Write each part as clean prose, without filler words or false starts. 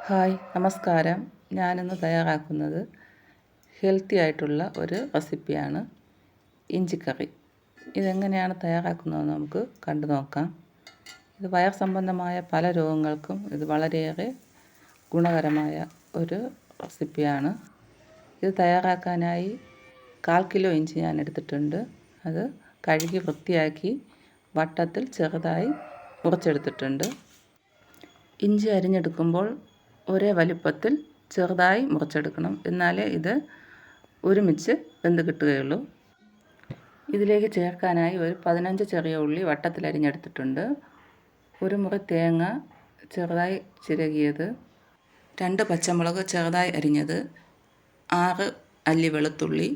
Hi നമസ്കാരം. ഞാനിന്ന് തയ്യാറാക്കുന്നത് ഹെൽത്തി ആയിട്ടുള്ള ഒരു റെസിപ്പിയാണ് ഇഞ്ചിക്കറി. ഇതെങ്ങനെയാണ് തയ്യാറാക്കുന്നതെന്ന് നമുക്ക് കണ്ടു നോക്കാം. ഇത് വയർ സംബന്ധമായ പല രോഗങ്ങൾക്കും ഇത് വളരെയേറെ ഗുണകരമായ ഒരു റെസിപ്പിയാണ്. ഇത് തയ്യാറാക്കാനായി 1/4 കിലോ ഇഞ്ചി ഞാൻ എടുത്തിട്ടുണ്ട്. അത് കഴുകി വൃത്തിയാക്കി വട്ടത്തിൽ ചെറുതായി മുറിച്ചെടുത്തിട്ടുണ്ട്. ഇഞ്ചി അരിഞ്ഞെടുക്കുമ്പോൾ ഒരേ വലിപ്പത്തിൽ ചെറുതായി മുറിച്ചെടുക്കണം, എന്നാലേ ഇത് ഒരുമിച്ച് വെന്ത് കിട്ടുകയുള്ളൂ. ഇതിലേക്ക് ചേർക്കാനായി ഒരു 15 ചെറിയ ഉള്ളി വട്ടത്തിൽ അരിഞ്ഞെടുത്തിട്ടുണ്ട്, ഒരു മുറി തേങ്ങ ചെറുതായി ചിരകിയത്, 2 പച്ചമുളക് ചെറുതായി അരിഞ്ഞത്, 6 അല്ലി വെളുത്തുള്ളി,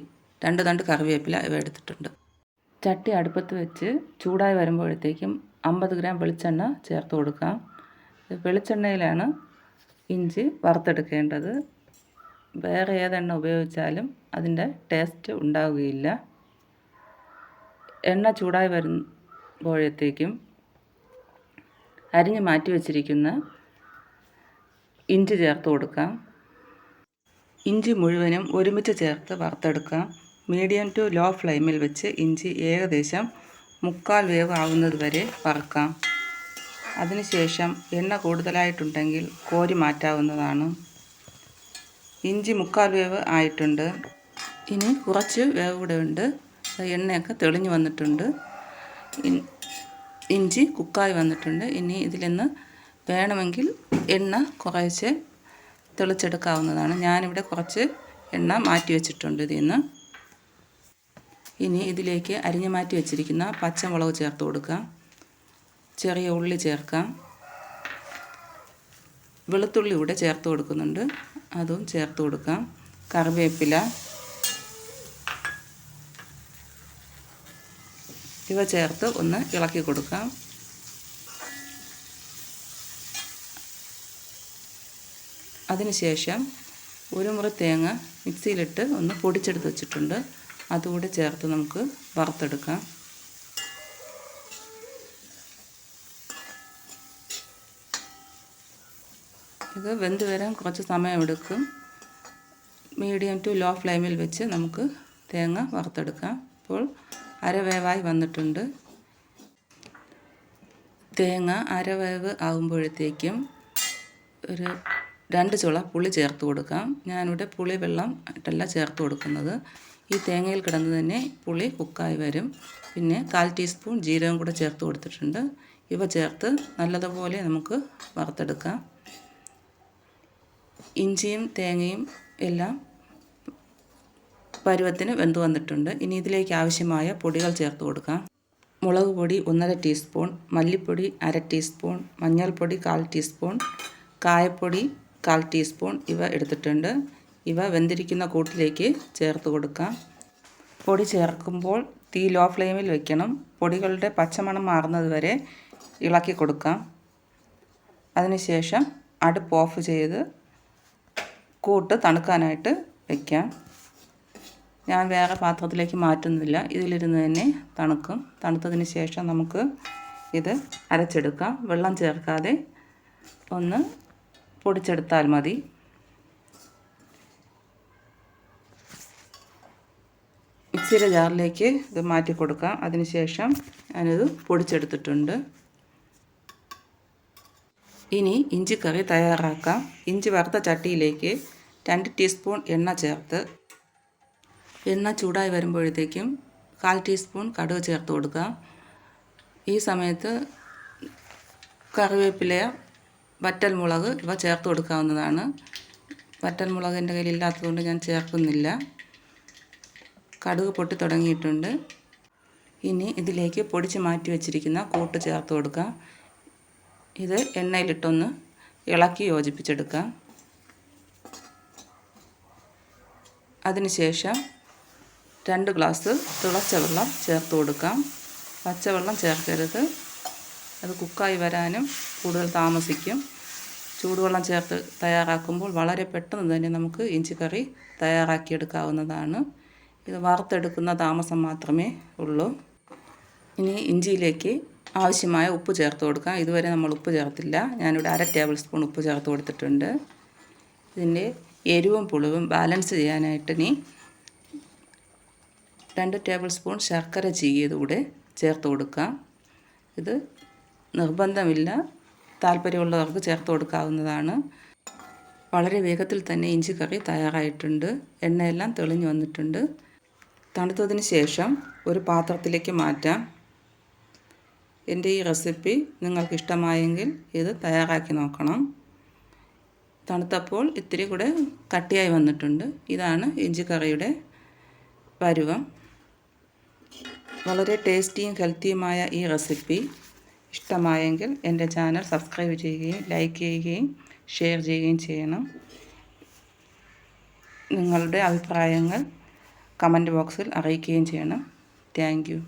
2 തണ്ട് കറിവേപ്പില ഇവ എടുത്തിട്ടുണ്ട്. ചട്ടി അടുപ്പത്ത് വെച്ച് ചൂടായി വരുമ്പോഴത്തേക്കും 50 ഗ്രാം വെളിച്ചെണ്ണ ചേർത്ത് കൊടുക്കാം. വെളിച്ചെണ്ണയിലാണ് ഇഞ്ചി വറുത്തെടുക്കേണ്ടത്. വേറെ ഏതെണ്ണ ഉപയോഗിച്ചാലും അതിൻ്റെ ടേസ്റ്റ് ഉണ്ടാവുകയില്ല. എണ്ണ ചൂടായി വരുമ്പോഴത്തേക്കും അരിഞ്ഞ് മാറ്റി വച്ചിരിക്കുന്ന ഇഞ്ചി ചേർത്ത് കൊടുക്കാം. ഇഞ്ചി മുഴുവനും ഒരുമിച്ച് ചേർത്ത് വറുത്തെടുക്കാം. മീഡിയം ടു ലോ ഫ്ലെയിമിൽ വെച്ച് ഇഞ്ചി ഏകദേശം 1/4 വേവ് ആവുന്നത് വരെ വറുക്കാം. അതിനുശേഷം എണ്ണ കൂടുതലായിട്ടുണ്ടെങ്കിൽ കോരി മാറ്റാവുന്നതാണ്. ഇഞ്ചി 1/4 വേവ് ആയിട്ടുണ്ട്. ഇനി കുറച്ച് വേവ് കൂടെ ഉണ്ട്. എണ്ണയൊക്കെ തെളിഞ്ഞു വന്നിട്ടുണ്ട്. ഇഞ്ചി കുക്കായി വന്നിട്ടുണ്ട്. ഇനി ഇതിൽ നിന്ന് വേണമെങ്കിൽ എണ്ണ കുറേശ്ശെ തെളിച്ചെടുക്കാവുന്നതാണ്. ഞാനിവിടെ കുറച്ച് എണ്ണ മാറ്റി വെച്ചിട്ടുണ്ട് ഇതിൽ നിന്ന്. ഇനി ഇതിലേക്ക് അരിഞ്ഞു മാറ്റി വെച്ചിരിക്കുന്ന പച്ചമുളക് ചേർത്ത് കൊടുക്കാം. ചെറിയ ഉള്ളി ചേർക്കാം. വെളുത്തുള്ളി ഇവിടെ ചേർത്ത് കൊടുക്കുന്നുണ്ട്, അതും ചേർത്ത് കൊടുക്കാം. കറിവേപ്പില ഇവ ചേർത്ത് ഒന്ന് ഇളക്കി കൊടുക്കാം. അതിനുശേഷം ഒരു മുറി തേങ്ങ മിക്സിയിലിട്ട് ഒന്ന് പൊടിച്ചെടുത്ത് വെച്ചിട്ടുണ്ട്, അതുകൂടി ചേർത്ത് നമുക്ക് വറുത്തെടുക്കാം. ഇത് വെന്ത് വരാൻ കുറച്ച് സമയമെടുക്കും. മീഡിയം ടു ലോ ഫ്ലെയിമിൽ വെച്ച് നമുക്ക് തേങ്ങ വറുത്തെടുക്കാം. ഇപ്പോൾ അരവേവായി വന്നിട്ടുണ്ട്. തേങ്ങ അരവേവ് ആകുമ്പോഴത്തേക്കും ഒരു 2 ചുള പുളി ചേർത്ത് കൊടുക്കാം. ഞാനിവിടെ പുളി വെള്ളം ആയിട്ടല്ല ചേർത്ത് കൊടുക്കുന്നത്. ഈ തേങ്ങയിൽ കിടന്ന് തന്നെ പുളി കുക്കായി വരും. പിന്നെ 1/4 ടീസ്പൂൺ ജീരകം കൂടെ ചേർത്ത് കൊടുത്തിട്ടുണ്ട്. ഇവ ചേർത്ത് നല്ലതുപോലെ നമുക്ക് വറുത്തെടുക്കാം. ഇഞ്ചിയും തേങ്ങയും എല്ലാം പരുവത്തിന് വെന്ത് വന്നിട്ടുണ്ട്. ഇനി ഇതിലേക്ക് ആവശ്യമായ പൊടികൾ ചേർത്ത് കൊടുക്കാം. മുളക് പൊടി 1/2 ടീസ്പൂൺ, മല്ലിപ്പൊടി 1/2 ടീസ്പൂൺ, മഞ്ഞൾപ്പൊടി 1/4 ടീസ്പൂൺ, കായപ്പൊടി 1/4 ടീസ്പൂൺ ഇവ എടുത്തിട്ടുണ്ട്. ഇവ വെന്തിരിക്കുന്ന കൂട്ടിലേക്ക് ചേർത്ത് കൊടുക്കാം. പൊടി ചേർക്കുമ്പോൾ തീ ലോ ഫ്ലെയിമിൽ വയ്ക്കണം. പൊടികളുടെ പച്ചമണം മാറുന്നത് വരെ ഇളക്കി കൊടുക്കാം. അതിനുശേഷം അടുപ്പ് ഓഫ് ചെയ്ത് കൂട്ട് തണുക്കാനായിട്ട് വയ്ക്കാം. ഞാൻ വേറെ പാത്രത്തിലേക്ക് മാറ്റുന്നില്ല, ഇതിലിരുന്ന് തന്നെ തണുക്കും. തണുത്തതിന് ശേഷം നമുക്ക് ഇത് അരച്ചെടുക്കാം. വെള്ളം ചേർക്കാതെ ഒന്ന് പൊടിച്ചെടുത്താൽ മതി. മിക്സിയുടെ ജാറിലേക്ക് ഇത് മാറ്റി കൊടുക്കാം. അതിനുശേഷം ഞാനിത് പൊടിച്ചെടുത്തിട്ടുണ്ട്. ഇനി ഇഞ്ചിക്കറി തയ്യാറാക്കാം. ഇഞ്ചി വറുത്ത ചട്ടിയിലേക്ക് 2 ടീസ്പൂൺ എണ്ണ ചേർത്ത് എണ്ണ ചൂടായി വരുമ്പോഴത്തേക്കും 1/4 ടീസ്പൂൺ കടുക് ചേർത്ത് കൊടുക്കാം. ഈ സമയത്ത് കറിവേപ്പില, വറ്റൽമുളക് ഇവ ചേർത്ത് കൊടുക്കാവുന്നതാണ്. വറ്റൽമുളക് എൻ്റെ കയ്യിൽ ഇല്ലാത്തതുകൊണ്ട് ഞാൻ ചേർക്കുന്നില്ല. കടുക് പൊട്ടി തുടങ്ങിയിട്ടുണ്ട്. ഇനി ഇതിലേക്ക് പൊടിച്ച് മാറ്റി വെച്ചിരിക്കുന്ന കൂട്ട് ചേർത്ത് കൊടുക്കാം. ഇത് എണ്ണയിലിട്ടൊന്ന് ഇളക്കി യോജിപ്പിച്ചെടുക്കാം. അതിനുശേഷം 2 ഗ്ലാസ് തിളച്ച വെള്ളം ചേർത്ത് കൊടുക്കാം. പച്ചവെള്ളം ചേർക്കരുത്, അത് കുക്കായി വരാനും കൂടുതൽ താമസിക്കും. ചൂടുവെള്ളം ചേർത്ത് തയ്യാറാക്കുമ്പോൾ വളരെ പെട്ടെന്ന് തന്നെ നമുക്ക് ഇഞ്ചിക്കറി തയ്യാറാക്കിയെടുക്കാവുന്നതാണ്. ഇത് വറുത്തെടുക്കുന്ന താമസം മാത്രമേ ഉള്ളൂ. ഇനി ഇഞ്ചിയിലേക്ക് ആവശ്യമായ ഉപ്പ് ചേർത്ത് കൊടുക്കാം. ഇതുവരെ നമ്മൾ ഉപ്പ് ചേർത്തില്ല. ഞാനിവിടെ 1/2 ടേബിൾ സ്പൂൺ ഉപ്പ് ചേർത്ത് കൊടുത്തിട്ടുണ്ട്. ഇതിൻ്റെ എരിവും പുളിവും ബാലൻസ് ചെയ്യാനായിട്ട് ഇനി 2 ടേബിൾ സ്പൂൺ ശർക്കര ചീകിയത് കൂടെ ചേർത്ത് കൊടുക്കാം. ഇത് നിർബന്ധമില്ല, താല്പര്യമുള്ളവർക്ക് ചേർത്ത് കൊടുക്കാവുന്നതാണ്. വളരെ വേഗത്തിൽ തന്നെ ഇഞ്ചി കറി തയ്യാറായിട്ടുണ്ട്. എണ്ണയെല്ലാം തെളിഞ്ഞു വന്നിട്ടുണ്ട്. തണുത്തതിന് ശേഷം ഒരു പാത്രത്തിലേക്ക് മാറ്റാം. എൻ്റെ ഈ റെസിപ്പി നിങ്ങൾക്ക് ഇഷ്ടമായെങ്കിൽ ഇത് തയ്യാറാക്കി നോക്കണം. തണുത്തപ്പോൾ ഇത്തിരി കൂടെ കട്ടിയായി വന്നിട്ടുണ്ട്. ഇതാണ് ഇഞ്ചി കറിയുടെ പരുവം. വളരെ ടേസ്റ്റിയും ഹെൽത്തിയുമായ ഈ റെസിപ്പി ഇഷ്ടമായെങ്കിൽ എൻ്റെ ചാനൽ സബ്സ്ക്രൈബ് ചെയ്യുകയും ലൈക്ക് ചെയ്യുകയും ഷെയർ ചെയ്യുകയും ചെയ്യണം. നിങ്ങളുടെ അഭിപ്രായങ്ങൾ കമൻറ്റ് ബോക്സിൽ അറിയിക്കുകയും ചെയ്യണം. Thank you.